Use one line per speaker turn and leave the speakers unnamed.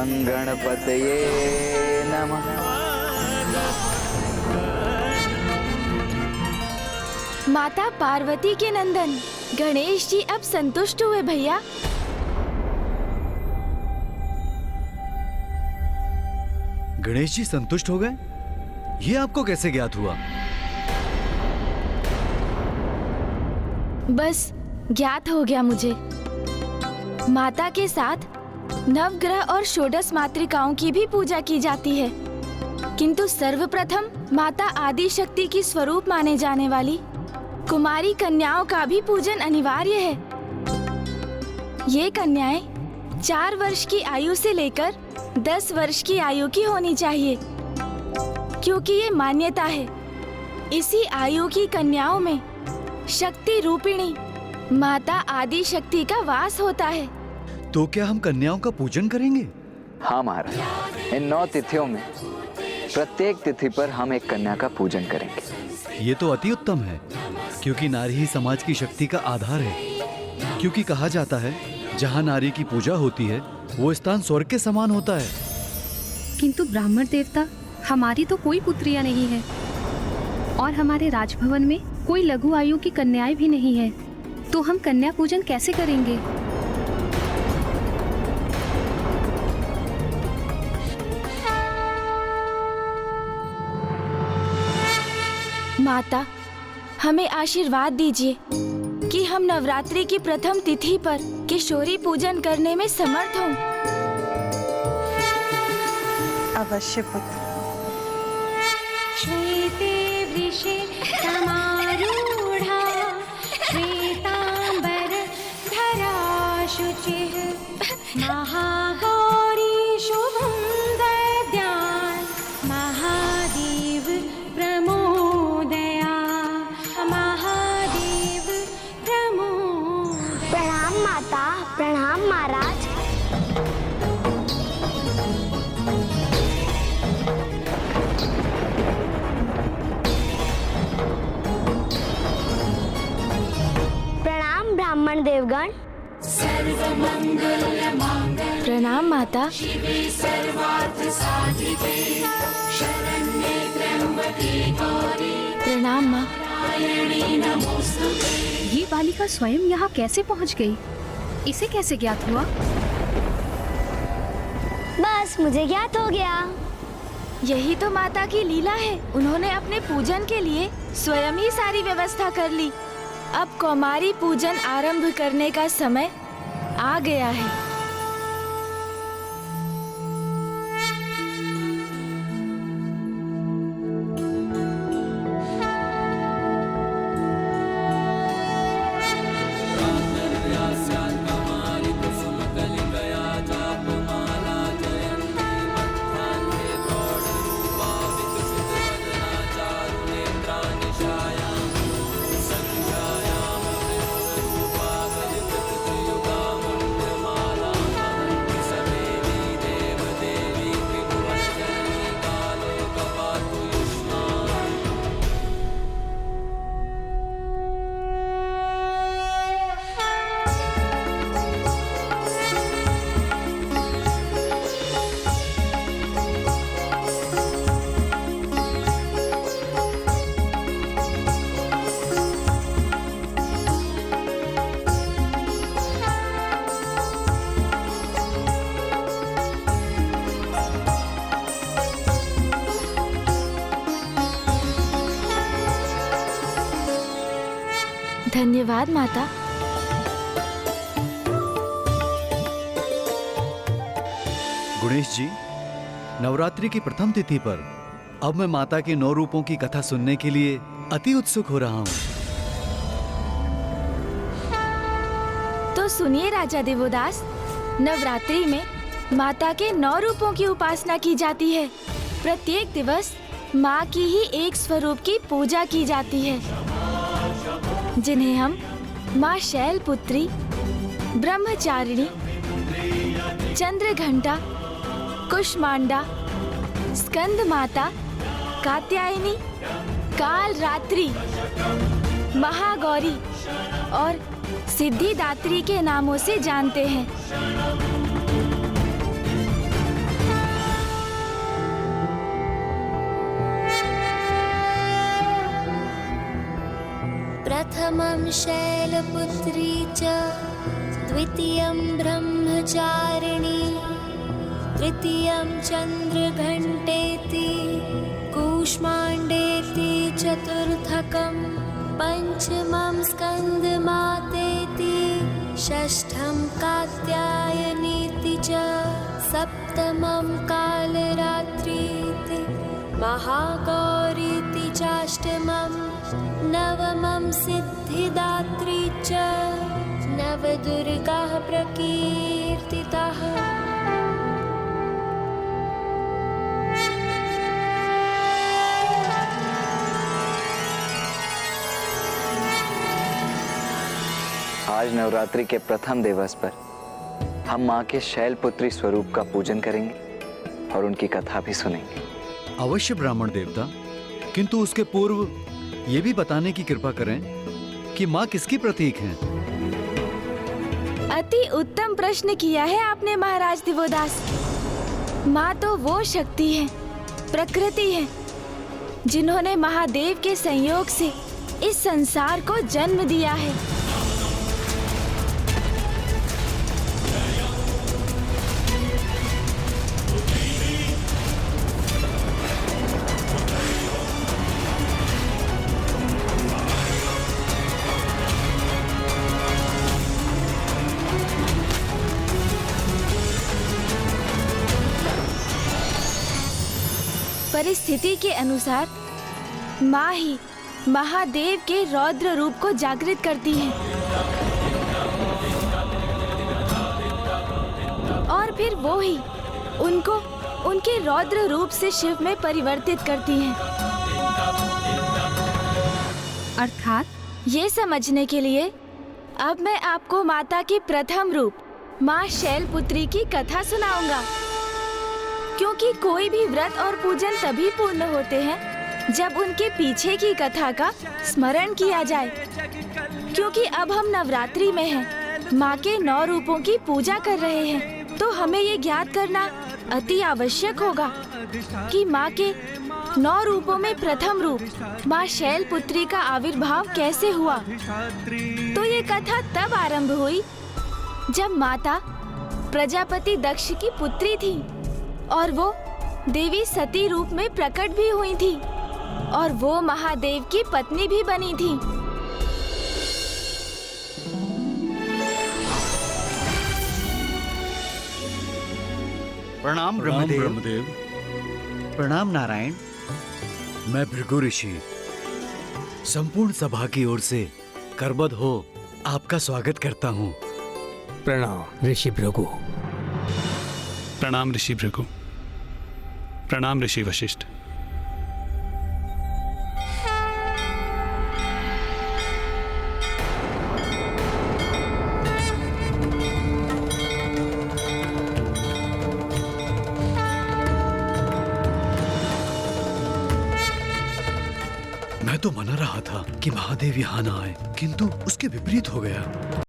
गं गणपतये नमः।
माता पार्वती के नंदन गणेश जी अब संतुष्ट हुए भैया।
गणेश जी संतुष्ट हो गए? ये आपको कैसे ज्ञात हुआ?
बस ज्ञात हो गया मुझे। माता के साथ नवग्रह और षोडश मातृकाओं की भी पूजा की जाती है, किंतु सर्वप्रथम माता आदि शक्ति की स्वरूप माने जाने वाली कुमारी कन्याओं का भी पूजन अनिवार्य है। ये कन्याएं 4 वर्ष की आयु से लेकर 10 वर्ष की आयु की होनी चाहिए, क्योंकि ये मान्यता है इसी आयु की कन्याओं में शक्ति रूपिणी माता आदि शक्ति का वास होता है।
तो क्या हम कन्याओं का पूजन करेंगे?
हाँ महाराज, इन 9 तिथियों में प्रत्येक तिथि पर हम एक कन्या का पूजन करेंगे।
ये तो अति उत्तम है, क्योंकि नारी ही समाज की शक्ति का आधार है। क्योंकि कहा जाता है जहाँ नारी की पूजा होती है वो स्थान स्वर्ग के समान होता है।
किंतु ब्राह्मण देवता, हमारी तो कोई पुत्रियां नहीं है और हमारे राजभवन में कोई लघु आयु की कन्याएं भी नहीं है, तो हम कन्या पूजन कैसे करेंगे?
माता, हमें आशीर्वाद दीजिए कि हम नवरात्रि की प्रथम तिथि पर किशोरी पूजन करने में समर्थ हों।
अवश्य पुत्र।
श्वेते वृषे समारूढ़ा श्वेतांबर धरा शुचिः महागौरी शुभं दद्यात् महादेव प्रमोदया महादेव प्रमोदया।
प्रणाम माता, प्रणाम महाराज। प्रणाम ब्राह्मण देवगण।
प्रणाम माता। प्रणाम माँ।
ये बालिका स्वयं यहाँ कैसे पहुँच गई? इसे कैसे ज्ञात हुआ?
बस मुझे ज्ञात हो गया।
यही तो माता की लीला है। उन्होंने अपने पूजन के लिए स्वयं ही सारी व्यवस्था कर ली। अब कौमारी पूजन आरंभ करने का समय आ गया है। धन्यवाद माता।
गणेश जी, नवरात्रि की प्रथम तिथि पर अब मैं माता के 9 रूपों की कथा सुनने के लिए अति उत्सुक हो रहा हूँ।
तो सुनिए राजा देवोदास, नवरात्रि में माता के 9 रूपों की उपासना की जाती है। प्रत्येक दिवस माँ की ही एक स्वरूप की पूजा की जाती है, जिन्हें हम माँ शैलपुत्री, ब्रह्मचारिणी, चंद्रघंटा, कुष्मांडा, स्कंद माता, कात्यायनी, कालरात्रि, महागौरी और सिद्धिदात्री के नामों से जानते हैं।
प्रथमं शैलपुत्री च द्वितीयं ब्रह्मचारिणी तृतीयं चन्द्रघण्टेति कूष्माण्डेति चतुर्थकं पंचमं स्कन्दमातेति षष्ठं कात्यायनीति च सप्तमं कालरात्रीति महागौरीति चाष्टमं नवमं सिद्धिदात्री च नवदुर्गाः प्रकीर्तिताः।
आज नवरात्रि के प्रथम दिवस पर हम माँ के शैलपुत्री स्वरूप का पूजन करेंगे और उनकी कथा भी सुनेंगे।
अवश्य ब्राह्मण देवता, किंतु उसके पूर्व ये भी बताने की कृपा करें कि माँ किसकी प्रतीक हैं?
अति उत्तम प्रश्न किया है आपने महाराज दिवोदास। माँ तो वो शक्ति है, प्रकृति है, जिन्होंने महादेव के संयोग से इस संसार को जन्म दिया है। परिस्थिति के अनुसार माँ ही महादेव के रौद्र रूप को जागृत करती है और फिर वो ही उनको उनके रौद्र रूप से शिव में परिवर्तित करती हैं।
अर्थात
ये समझने के लिए अब मैं आपको माता के प्रथम रूप माँ शैलपुत्री की कथा सुनाऊंगा, क्योंकि कोई भी व्रत और पूजन तभी पूर्ण होते हैं जब उनके पीछे की कथा का स्मरण किया जाए। क्योंकि अब हम नवरात्रि में हैं, माँ के 9 रूपों की पूजा कर रहे हैं, तो हमें ये ज्ञात करना अति आवश्यक होगा कि माँ के 9 रूपों में प्रथम रूप माँ शैलपुत्री का आविर्भाव कैसे हुआ। तो ये कथा तब आरंभ हुई जब माता प्रजापति दक्ष की पुत्री थी और वो देवी सती रूप में प्रकट भी हुई थी और वो महादेव की पत्नी भी बनी थी।
प्रणाम ब्रह्मदेव। प्रणाम नारायण। मैं भृगु ऋषि संपूर्ण सभा की ओर से करबद्ध हो आपका स्वागत करता हूँ।
प्रणाम ऋषि भृगु।
प्रणाम ऋषि भृगु। प्रणाम ऋषि वशिष्ठ।
मैं तो मना रहा था कि महादेव यहाँ ना आए, किंतु उसके विपरीत हो गया।